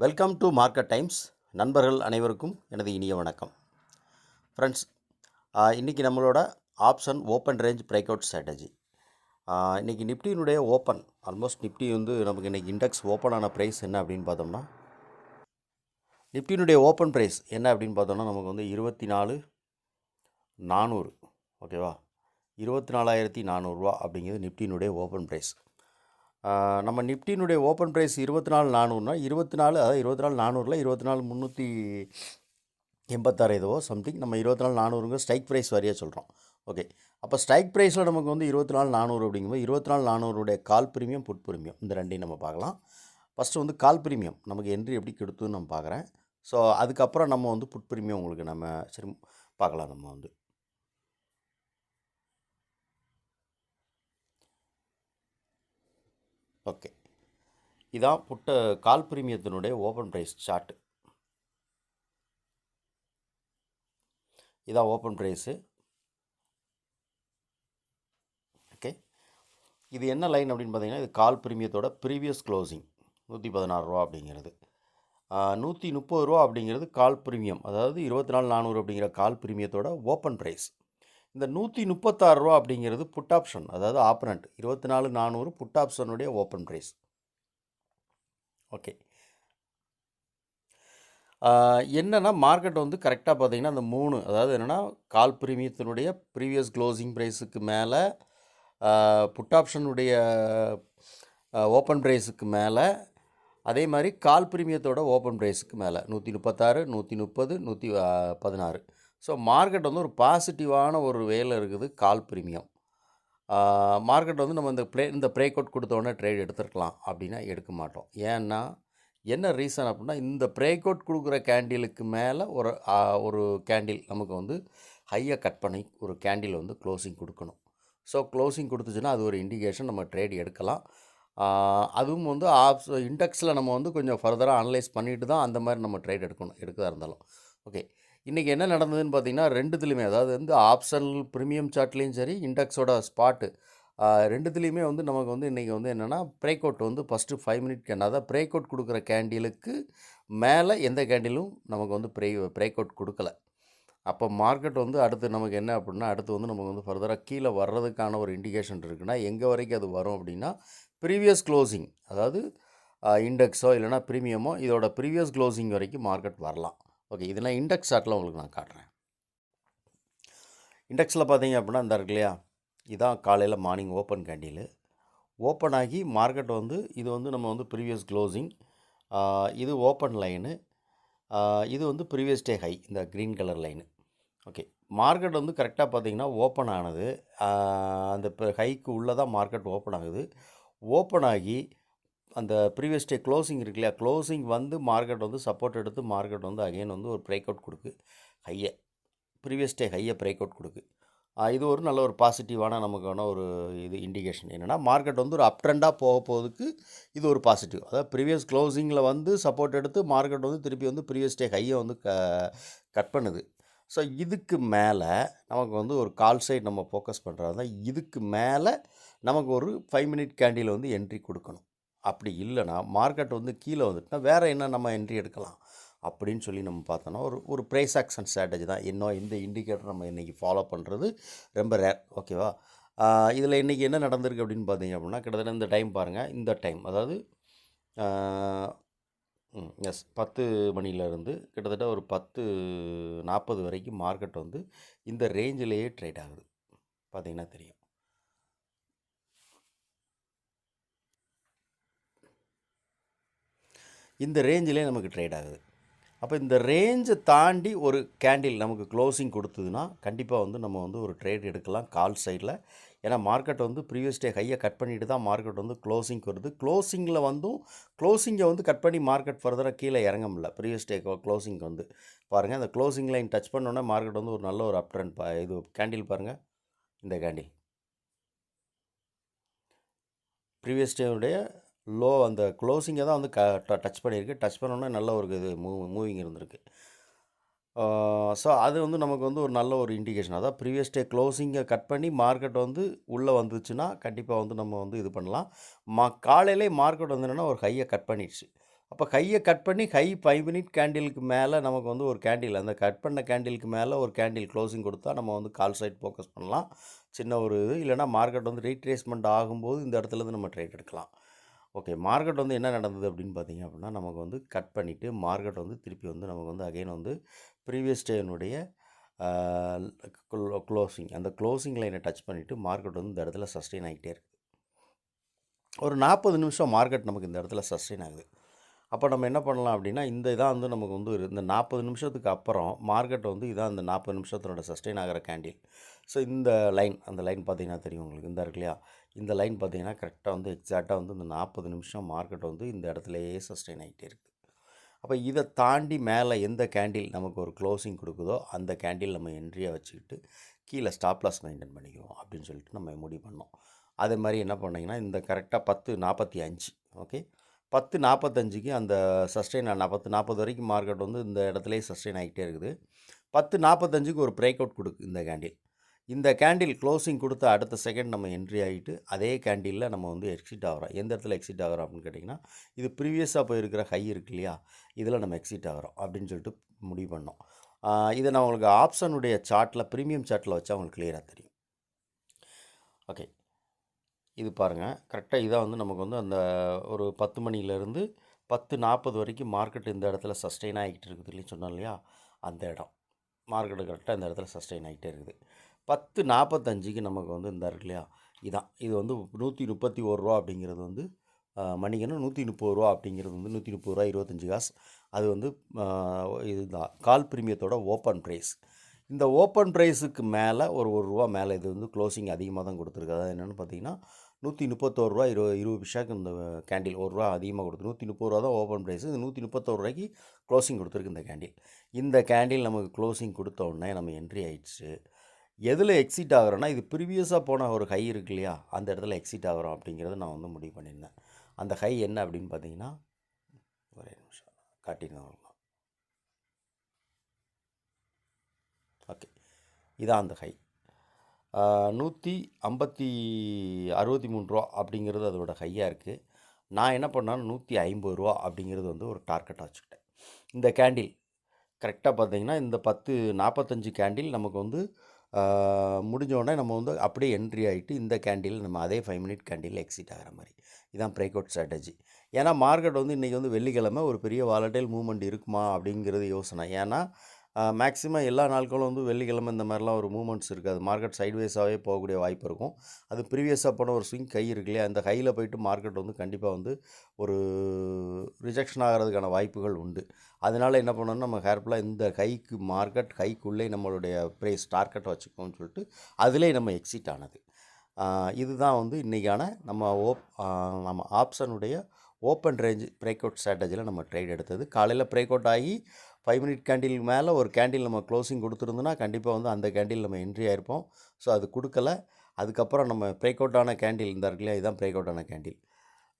Welcome to market times. நண்பர்கள் அனைவருக்கும் எனது இனிய வணக்கம். ஃப்ரெண்ட்ஸ், இன்றைக்கி நம்மளோட option open range breakout strategy. இன்றைக்கி நிஃப்டியினுடைய ஓப்பன் ஆல்மோஸ்ட் நிஃப்டி வந்து நமக்கு இன்றைக்கி இண்டெக்ஸ் ஓப்பன் ஆன ப்ரைஸ் என்ன அப்படின்னு பார்த்தோம்னா, நிஃப்டியினுடைய ஓப்பன் ப்ரைஸ் என்ன அப்படின்னு பார்த்தோம்னா நமக்கு வந்து 24,400. ஓகேவா, 24,400 அப்படிங்கிறது நிஃப்டியினுடைய ஓப்பன் ப்ரைஸ். நம்ம நிஃப்டியினுடைய ஓப்பன் ப்ரைஸ் 24,400னா 24, அதாவது 24,400 24,386 ஏதோ சம்திங். நம்ம 24,400 ஸ்ட்ரைக் ப்ரைஸ் வரையாக சொல்கிறோம். ஓகே, அப்போ ஸ்ட்ரைக் ப்ரைஸில் நமக்கு வந்து 24,400 அப்படிங்கும்போது 24,400 கால் ப்ரீமியம், புட் ப்ரீமியம், இந்த ரெண்டையும் நம்ம பார்க்கலாம். ஃபஸ்ட்டு வந்து கால் ப்ரீமியம் நமக்கு என்ட்ரி எப்படி கெடுத்துன்னு நம்ம பார்க்குறேன். ஸோ அதுக்கப்புறம் நம்ம வந்து புட் ப்ரீமியம் உங்களுக்கு நம்ம சரி பார்க்கலாம். நம்ம வந்து ஓகே, இதான் புட்ட கால் ப்ரீமியத்தினுடைய ஓப்பன் ப்ரைஸ் சார்ட்டு. இதான் ஓப்பன் ப்ரைஸு. ஓகே, இது என்ன லைன் அப்படின்னு பார்த்தீங்கன்னா, இது கால் ப்ரீமியத்தோட ப்ரீவியஸ் க்ளோசிங் 116 அப்படிங்கிறது. 130 அப்படிங்கிறது கால் ப்ரீமியம், அதாவது 24,400 அப்படிங்கிற கால் ப்ரீமியத்தோட ஓப்பன் ப்ரைஸ். இந்த 136 அப்படிங்கிறது புட் ஆப்ஷன், அதாவது ஆப்பரண்ட் 24,400 புட் ஆப்ஷனுடைய ஓப்பன் ப்ரைஸ். ஓகே, என்னென்னா மார்க்கெட் வந்து கரெக்டாக பார்த்தீங்கன்னா அந்த 3, அதாவது என்னென்னா கால் ப்ரீமியத்தினுடைய ப்ரீவியஸ் க்ளோசிங் ப்ரைஸுக்கு மேலே, புட் ஆப்ஷனுடைய ஓப்பன் ப்ரைஸுக்கு மேலே, அதே மாதிரி கால் ப்ரீமியத்தோட ஓப்பன் ப்ரைஸுக்கு மேலே 136, 130, 116. ஸோ மார்க்கெட் வந்து ஒரு பாசிட்டிவான ஒரு வேலை இருக்குது கால் ப்ரீமியம். மார்க்கெட் வந்து நம்ம இந்த பிரேக் அவுட் கொடுத்தோடனே ட்ரேட் எடுத்துருக்கலாம் அப்படின்னா எடுக்க மாட்டோம். ஏன்னா என்ன ரீசன் அப்படின்னா, இந்த பிரேக் அவுட் கொடுக்குற கேண்டிலுக்கு மேலே ஒரு கேண்டில் நமக்கு வந்து ஹையை கட் பண்ணி ஒரு கேண்டில் வந்து க்ளோசிங் கொடுக்கணும். ஸோ க்ளோசிங் கொடுத்துச்சுன்னா அது ஒரு இண்டிகேஷன், நம்ம ட்ரேட் எடுக்கலாம். அதுவும் வந்து இண்டெக்ஸில் நம்ம வந்து கொஞ்சம் ஃபர்தராக அனலைஸ் பண்ணிட்டு தான் அந்த மாதிரி நம்ம ட்ரேட் எடுக்கதாக இருந்தாலும். ஓகே, இன்றைக்கி என்ன நடந்ததுன்னு பார்த்தீங்கன்னா, ரெண்டுத்துலேயுமே, அதாவது வந்து ஆப்ஷன் ப்ரீமியம் சார்ட்லேயும் சரி, இண்டெக்ஸோட ஸ்பாட்டு ரெண்டுத்துலேயுமே வந்து நமக்கு வந்து இன்றைக்கி வந்து என்னென்னா பிரேக் அவுட் வந்து ஃபஸ்ட்டு 5 மினிட் கேண்டில், அதாவது பிரேக் அவுட் கொடுக்குற கேண்டிலுக்கு மேலே எந்த கேண்டிலும் நமக்கு வந்து பிரேக் அவுட் கொடுக்கல. அப்போ மார்க்கெட் வந்து அடுத்து நமக்கு என்ன அப்படின்னா, அடுத்து வந்து நமக்கு வந்து ஃபர்தராக கீழே வர்றதுக்கான ஒரு இண்டிகேஷன் இருக்குன்னா, எங்கே வரைக்கும் அது வரும் அப்படின்னா, ப்ரீவியஸ் க்ளோசிங், அதாவது இண்டெக்ஸோ இல்லைனா ப்ரீமியமோ, இதோட ப்ரீவியஸ் க்ளோசிங் வரைக்கும் மார்க்கெட் வரலாம். ஓகே, இதெல்லாம் இண்டெக்ஸ் சார்ட்டில் உங்களுக்கு நான் காட்டுறேன். இண்டெக்ஸில் பார்த்தீங்க அப்படின்னா இந்த இருக்கு இல்லையா, இதான் காலையில் மார்னிங் ஓப்பன் கேண்டில். ஓப்பன் ஆகி மார்க்கெட் வந்து இது வந்து நம்ம வந்து ப்ரீவியஸ் க்ளோசிங், இது ஓப்பன் லைனு, இது வந்து ப்ரீவியஸ் டே ஹை, இந்த green colour line. Okay, market வந்து கரெக்டாக பார்த்தீங்கன்னா ஓப்பன் ஆனது, அந்த ஹைக்கு உள்ளே தான் மார்க்கெட் ஓப்பன் ஆகுது. ஓப்பன் ஆகி அந்த ப்ரீவியஸ் டே க்ளோசிங் இருக்கு இல்லையா, க்ளோசிங் வந்து மார்க்கெட் வந்து சப்போர்ட் எடுத்து மார்க்கெட் வந்து அகைன் வந்து ஒரு பிரேக் அவுட் கொடுக்கு ஹையை, ப்ரீவியஸ் டே ஹையை பிரேக் அவுட் கொடுக்கு. இது ஒரு நல்ல ஒரு பாசிட்டிவான நமக்கான ஒரு இது இண்டிகேஷன். என்னென்னா மார்க்கெட் வந்து ஒரு அப் ட்ரெண்டாக போகிறதுக்கு இது ஒரு பாசிட்டிவ். அதாவது ப்ரீவியஸ் க்ளோசிங்கில் வந்து சப்போர்ட் எடுத்து மார்க்கெட் வந்து திருப்பி வந்து ப்ரீவியஸ் டே ஹையை வந்து கட் பண்ணுது. ஸோ இதுக்கு மேலே நமக்கு வந்து ஒரு கால் சைட் நம்ம ஃபோக்கஸ் பண்ணுறது தான். இதுக்கு மேலே நமக்கு ஒரு 5 மினிட் கேண்டில் வந்து என்ட்ரி கொடுக்கணும். அப்படி இல்லைனா மார்க்கெட் வந்து கீழே வந்துட்டுனா வேறு என்ன நம்ம என்ட்ரி எடுக்கலாம் அப்படின்னு சொல்லி நம்ம பார்த்தோன்னா ஒரு ப்ரைஸ் ஆக்ஷன் ஸ்ட்ராட்டஜி தான். இன்னும் இந்த இண்டிகேட்டர் நம்ம இன்றைக்கி ஃபாலோ பண்ணுறது ரொம்ப ரேர். ஓகேவா, இதில் இன்றைக்கி என்ன நடந்திருக்கு அப்படின்னு பார்த்தீங்க அப்படின்னா, கிட்டத்தட்ட இந்த டைம் பாருங்கள், இந்த டைம் அதாவது எஸ் 10 மணிலேருந்து கிட்டத்தட்ட ஒரு 10:40 வரைக்கும் மார்க்கெட் வந்து இந்த ரேஞ்சிலேயே ட்ரேட் ஆகுது. பார்த்தீங்கன்னா தெரியும், இந்த ரேஞ்சிலே நமக்கு ட்ரேட் ஆகுது. அப்போ இந்த ரேஞ்சை தாண்டி ஒரு கேண்டில் நமக்கு க்ளோசிங் கொடுத்ததுன்னா கண்டிப்பாக வந்து நம்ம வந்து ஒரு ட்ரேட் எடுக்கலாம் கால் சைடில். ஏன்னா மார்க்கெட் வந்து ப்ரீவியஸ் டே ஹையை கட் பண்ணிட்டு தான் மார்க்கெட் வந்து க்ளோசிங் வருது. க்ளோசிங்கில் வந்தும் க்ளோசிங்கை வந்து கட் பண்ணி மார்க்கெட் ஃபர்தராக கீழே இறங்க முடியல. ப்ரீவியஸ் டே க்ளோசிங் வந்து பாருங்கள், அந்த க்ளோசிங் லைன் டச் பண்ணோன்னே மார்க்கெட் வந்து ஒரு நல்ல ஒரு அப் ட்ரெண்ட். இது கேண்டில் பாருங்கள், இந்த கேண்டில் ப்ரீவியஸ் டேவுடைய லோ அந்த க்ளோசிங்கை தான் வந்து டச் பண்ணியிருக்கு. டச் பண்ணோன்னே நல்ல ஒரு இது மூவிங் இருந்திருக்கு. ஸோ அது வந்து நமக்கு வந்து ஒரு நல்ல ஒரு இண்டிகேஷன். அதான் ப்ரீவியஸ் டே க்ளோசிங்கை கட் பண்ணி மார்க்கெட் வந்து உள்ளே வந்துச்சுன்னா கண்டிப்பாக வந்து நம்ம வந்து இது பண்ணலாம். காலையிலே மார்க்கெட் வந்து என்னென்னா ஒரு ஹையை கட் பண்ணிடுச்சு. அப்போ ஹையை கட் பண்ணி ஹை 5 மினிட் கேண்டிலுக்கு மேலே நமக்கு வந்து ஒரு கேண்டில், அந்த கட் பண்ண கேண்டிலுக்கு மேலே ஒரு கேண்டில் க்ளோசிங் கொடுத்தா நம்ம வந்து கால் சைட் ஃபோக்கஸ் பண்ணலாம். சின்ன ஒரு இது இல்லைனா மார்க்கெட் வந்து ரீட்ரேஸ்மெண்ட் ஆகும்போது இந்த இடத்துலேருந்து நம்ம ட்ரேட் எடுக்கலாம். ஓகே, மார்க்கெட் வந்து என்ன நடந்தது அப்படின்னு பார்த்தீங்க அப்படின்னா, நமக்கு வந்து கட் பண்ணிவிட்டு மார்க்கெட் வந்து திருப்பி வந்து நமக்கு வந்து அகைன் வந்து ப்ரீவியஸ் டேனுடைய க்ளோசிங், அந்த க்ளோசிங் லைனை டச் பண்ணிவிட்டு மார்க்கெட் வந்து இந்த இடத்துல சஸ்டெயின் ஆகிட்டே இருக்குது. ஒரு 40 நிமிஷம் மார்க்கெட் நமக்கு இந்த இடத்துல சஸ்டெயின் ஆகுது. அப்போ நம்ம என்ன பண்ணலாம் அப்படின்னா, இந்த இதான் வந்து நமக்கு வந்து இந்த 40 நிமிஷத்துக்கு அப்புறம் மார்க்கெட் வந்து இதான் இந்த 40 நிமிஷத்தினோட சஸ்டெயின் ஆகிற கேண்டில். ஸோ இந்த லைன், அந்த லைன் பார்த்தீங்கன்னா தெரியும் உங்களுக்கு, இந்த இருக்கு இல்லையா, இந்த லைன் பார்த்தீங்கன்னா கரெக்டாக வந்து எக்ஸாக்டாக வந்து இந்த 40 நிமிஷம் மார்க்கெட் வந்து இந்த இடத்துலையே சஸ்டெயின் ஆகிட்டே இருக்குது. அப்போ இதை தாண்டி மேலே எந்த கேண்டில் நமக்கு ஒரு க்ளோசிங் கொடுக்குதோ அந்த கேண்டில் நம்ம என்ட்ரியாக வச்சுக்கிட்டு கீழே ஸ்டாப் லாஸ் மெயின்டைன் பண்ணிக்கிறோம் அப்படின்னு சொல்லிட்டு நம்ம முடிவு பண்ணோம். அதே மாதிரி என்ன பண்ணிங்கன்னா, இந்த கரெக்டாக 10:45, ஓகே, 10:45க்கு அந்த சஸ்டெயின் 10:40 வரைக்கும் மார்க்கெட் வந்து இந்த இடத்துலையே சஸ்டெயின் ஆகிட்டே இருக்குது. 10:45க்கு ஒரு பிரேக் அவுட் கொடுக்கு இந்த கேண்டில். இந்த கேண்டில் க்ளோசிங் கொடுத்த அடுத்த செகண்ட் நம்ம என்ட்ரி ஆகிட்டு அதே கேண்டிலில் நம்ம வந்து எக்ஸிட் ஆகிறோம். எந்த இடத்துல எக்ஸிட் ஆகிறோம் அப்படின்னு கேட்டிங்கன்னா, இது ப்ரீவியஸாக போயிருக்கிற ஹை இருக்கு இல்லையா, இதில் நம்ம எக்ஸிட் ஆகிறோம் அப்படின்னு சொல்லிட்டு முடிவு பண்ணோம். இதை நான் உங்களுக்கு ஆப்ஷனுடைய சார்ட்டில், ப்ரீமியம் சார்ட்டில் வச்சா உங்களுக்கு கிளியராக தெரியும். ஓகே, இது பாருங்கள், கரெக்டாக இதான் வந்து நமக்கு வந்து அந்த ஒரு 10 மணிலேருந்து 10:40 வரைக்கும் மார்க்கெட் இந்த இடத்துல சஸ்டெயின் ஆகிட்டு இருக்குது இல்லைன்னு சொன்னோம் இல்லையா, அந்த இடம் மார்க்கெட்டு கரெக்டாக இந்த இடத்துல சஸ்டெயின் ஆகிட்டே இருக்குது. 10:45க்கு நமக்கு வந்து இந்த இருக்கு இல்லையா, இதான் இது வந்து 131 ரூபா அப்படிங்கிறது வந்து மணிக்கணும் 130 ரூபா அப்படிங்கிறது வந்து 130 ரூபா 25 காசு. அது வந்து இதுதான் கால் பிரீமியத்தோட ஓப்பன் ப்ரைஸ். இந்த ஓப்பன் ப்ரைஸுக்கு மேலே ஒரு ரூபா மேலே இது வந்து க்ளோசிங் அதிகமாக தான் கொடுத்துருக்கு. அதாவது என்னென்னு பார்த்தீங்கன்னா 131 ரூபா 20 பைசாக்கு இந்த கேண்டில் ரூபா அதிகமாக கொடுத்து 130 ரூபா தான் ஓப்பன் ப்ரைஸு. இந்த 131 ரூபாய்க்கு க்ளோசிங் கொடுத்துருக்கு இந்த கேண்டில். இந்த கேண்டில் நமக்கு க்ளோசிங் கொடுத்த உடனே நம்ம என்ட்ரி ஆகிடுச்சு. எதில் எக்ஸிட் ஆகிறோன்னா, இது ப்ரீவியஸாக போன ஒரு ஹை இருக்கு இல்லையா, அந்த இடத்துல எக்ஸிட் ஆகிறோம் அப்படிங்கிறத நான் வந்து முடிவு பண்ணியிருந்தேன். அந்த ஹை என்ன அப்படின்னு பார்த்தீங்கன்னா, ஒரே நிமிஷம் காட்டியிருந்தேன். ஓகே, இதான் அந்த ஹை 163 ரூபா அப்படிங்கிறது அதோட ஹையாக இருக்குது. நான் என்ன பண்ணேன், 150 ரூபா அப்படிங்கிறது வந்து ஒரு டார்கெட்டாக வச்சுக்கிட்டேன். இந்த கேண்டில் கரெக்டாக பார்த்தீங்கன்னா இந்த 10:45 கேண்டில் நமக்கு வந்து முடிஞ்ச உடனே நம்ம வந்து அப்படியே என்ட்ரி ஆகிட்டு இந்த கேண்டில் நம்ம அதே 5 மினிட் கேண்டில் எக்ஸிட் ஆகிற மாதிரி. இதுதான் பிரேக் அவுட் ஸ்ட்ராட்டஜி. ஏன்னா மார்க்கெட் வந்து இன்றைக்கி வந்து வெள்ளிக்கிழமை ஒரு பெரிய வாலடைல் மூவ்மெண்ட் இருக்குமா அப்படிங்கிறது யோசனை. ஏன்னா மேக்ஸிமம் எல்லா நாட்களும் வந்து வெள்ளிக்கிழமை இந்த மாதிரிலாம் ஒரு மூவ்மெண்ட்ஸ் இருக்காது. மார்க்கெட் சைட்வேஸாகவே போகக்கூடிய வாய்ப்பு இருக்கும். அது ப்ரீவியஸாக போன ஒரு ஸ்விங் கை இருக்கு இல்லையா, அந்த ஹையில் போயிட்டு மார்க்கெட் வந்து கண்டிப்பாக வந்து ஒரு ரிஜெக்ஷன் ஆகிறதுக்கான வாய்ப்புகள் உண்டு. அதனால் என்ன பண்ணணும்னா, நம்ம கேர்ஃபுல்லாக இந்த ஹைக்கு மார்க்கெட் ஹைக்குள்ளே நம்மளுடைய ப்ரைஸ் டார்கெட் வச்சுக்கோன்னு சொல்லிட்டு அதிலே நம்ம எக்ஸிட் ஆனது. இதுதான் வந்து இன்றைக்கான நம்ம ஆப்ஷனுடைய ஓப்பன் ரேஞ்ச் பிரேக் அவுட் ஸ்ட்ராட்டஜியில் நம்ம ட்ரேட் எடுத்தது. காலையில் பிரேக் அவுட் ஆகி 5 மினிட் கேண்டில் மேலே ஒரு கேண்டில் நம்ம க்ளோசிங் கொடுத்துருந்தோன்னா கண்டிப்பாக வந்து அந்த கேண்டில் நம்ம என்ட்ரி ஆகிருப்போம். ஸோ அது கொடுக்கல. அதுக்கப்புறம் நம்ம பிரேக் அவுட் ஆன கேண்டில் இந்த இருக்கு இல்லையா, இதுதான் பிரேக் அவுட் ஆன கேண்டில்.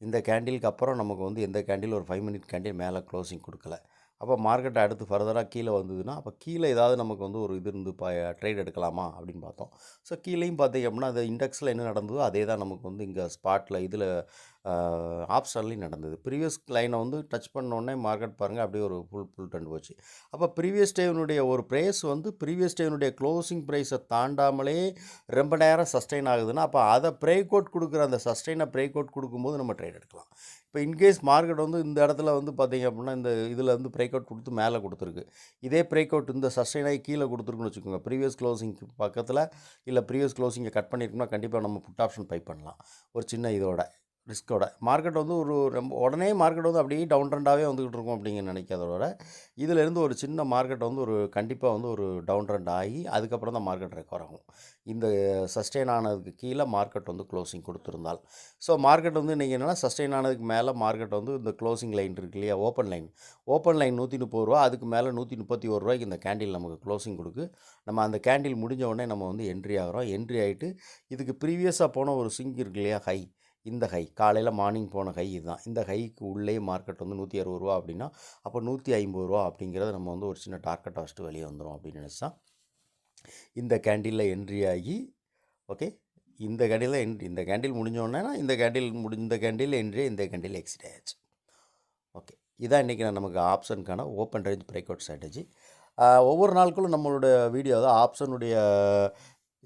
இந்த கேண்டிலுக்கு அப்புறம் நமக்கு வந்து எந்த கேண்டில் ஒரு 5 மினிட் கேண்டில் மேலே க்ளோசிங் கொடுக்கல. அப்போ மார்க்கெட் அடுத்து ஃபர்தராக கீழே வந்ததுன்னா, அப்போ கீழே ஏதாவது நமக்கு வந்து ஒரு இது இருந்து ட்ரேட் எடுக்கலாமா அப்படின்னு பார்த்தோம். ஸோ கீழேயும் பார்த்தீங்க அப்படின்னா அது இண்டெக்ஸில் என்ன நடந்ததோ அதே தான் நமக்கு வந்து இங்கே ஸ்பாட்டில் இதில் ஆப்ஷன்லேயும் நடந்தது. ப்ரீவியஸ் லைனை வந்து டச் பண்ணோடனே மார்க்கெட் பாருங்கள் அப்படியே ஒரு ஃபுல் ட்ரெண்ட் போச்சு. அப்போ ப்ரீவியஸ் டேனுடைய ஒரு ப்ரைஸ் வந்து ப்ரீவியஸ் டேனுடைய க்ளோசிங் ப்ரைஸை தாண்டாமலே ரொம்ப நேரம் சஸ்டெயின் ஆகுதுன்னா, அப்போ அதை பிரேக் அவுட் கொடுக்குற அந்த சஸ்டெயினை பிரேக் அவுட் கொடுக்கும்போது நம்ம ட்ரேட் எடுக்கலாம். இப்போ இன்கேஸ் மார்க்கெட் வந்து இந்த இடத்துல வந்து பார்த்தீங்க அப்படின்னா இந்த இதில் வந்து பிரேக் அவுட் கொடுத்து மேலே கொடுத்துருக்கு. இதே பிரேக் அவுட் இந்த சஸ்டெயினாகி கீழே கொடுத்துருக்குன்னு வச்சுக்கோங்க, ப்ரீவியஸ் க்ளோசிங்க்கு பக்கத்தில் இல்லை ப்ரீவியஸ் க்ளோசிங்கை கட் பண்ணியிருக்கோம்னா கண்டிப்பாக நம்ம புட் ஆப்ஷன் பை பண்ணலாம். ஒரு சின்ன இதோட ரிஸ்க்கோட. மார்க்கெட் வந்து ஒரு ரொம்ப உடனே மார்க்கெட் வந்து அப்படியே டவுன் ட்ரெண்டாகவே வந்துக்கிட்டு இருக்கும் அப்படிங்க நினைக்காதோட, இதிலேருந்து ஒரு சின்ன மார்க்கெட் வந்து ஒரு கண்டிப்பாக வந்து ஒரு டவுன் ட்ரெண்ட் ஆகி அதுக்கப்புறம் தான் மார்க்கெட் ரெக்கவர் ஆகும். இந்த சஸ்டெயின் ஆனதுக்கு கீழே மார்க்கெட் வந்து க்ளோசிங் கொடுத்துருந்தால். ஸோ மார்க்கெட் வந்து இன்றைக்கி என்னென்னா சஸ்டெயின் ஆனதுக்கு மேலே மார்க்கெட் வந்து இந்த க்ளோசிங் லைன் இருக்கு இல்லையா, ஓப்பன் லைன் 130 ரூபா, அதுக்கு மேலே 131 ரூபாய்க்கு இந்த கேண்டில் நமக்கு க்ளோசிங் கொடுக்கு. நம்ம அந்த கேண்டில் முடிஞ்ச உடனே நம்ம வந்து என்ட்ரி ஆகிறோம். என்ட்ரி ஆகிட்டு இதுக்கு ப்ரீவியஸாக போன ஒரு ஸ்விங் இருக்கு இல்லையா, ஹை, இந்த ஹை காலையில் மார்னிங் போன ஹை இதுதான். இந்த ஹைக்கு உள்ளே மார்க்கெட் வந்து 160 ரூபா அப்படின்னா, அப்போ 150 ரூபா அப்படிங்கிறத நம்ம வந்து ஒரு சின்ன டார்கெட்டை வச்சுட்டு வெளியே வந்துடும் அப்படின்னு நினச்சா இந்த கேண்டிலில் என்ட்ரி ஆகி, ஓகே, இந்த கேண்டில் இந்த கேண்டில் முடிஞ்சோடனே இந்த கேண்டில் என்ட்ரி இந்த கேண்டில் எக்ஸிட் ஆயாச்சு. ஓகே, இதான் இன்றைக்கி நமக்கு ஆப்ஷனுக்கான open range breakout strategy. ஒவ்வொரு நாளுக்குள்ளும் நம்மளோட வீடியோ தான் ஆப்ஷனுடைய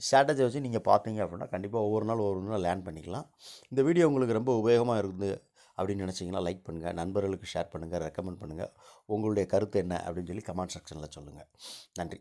ஸ்ட்ராட்டஜி வச்சு நீங்கள் பார்த்தீங்க அப்படின்னா கண்டிப்பாக ஒவ்வொரு நாள் லேர்ன் பண்ணிக்கலாம். இந்த வீடியோ உங்களுக்கு ரொம்ப உபயோகமாக இருந்து அப்படின்னு நினச்சிங்கன்னா லைக் பண்ணுங்கள், நண்பர்களுக்கு ஷேர் பண்ணுங்கள், ரெக்கமெண்ட் பண்ணுங்கள். உங்களுடைய கருத்து என்ன அப்படின்னு சொல்லி கமெண்ட் செக்ஷனில் சொல்லுங்கள். நன்றி.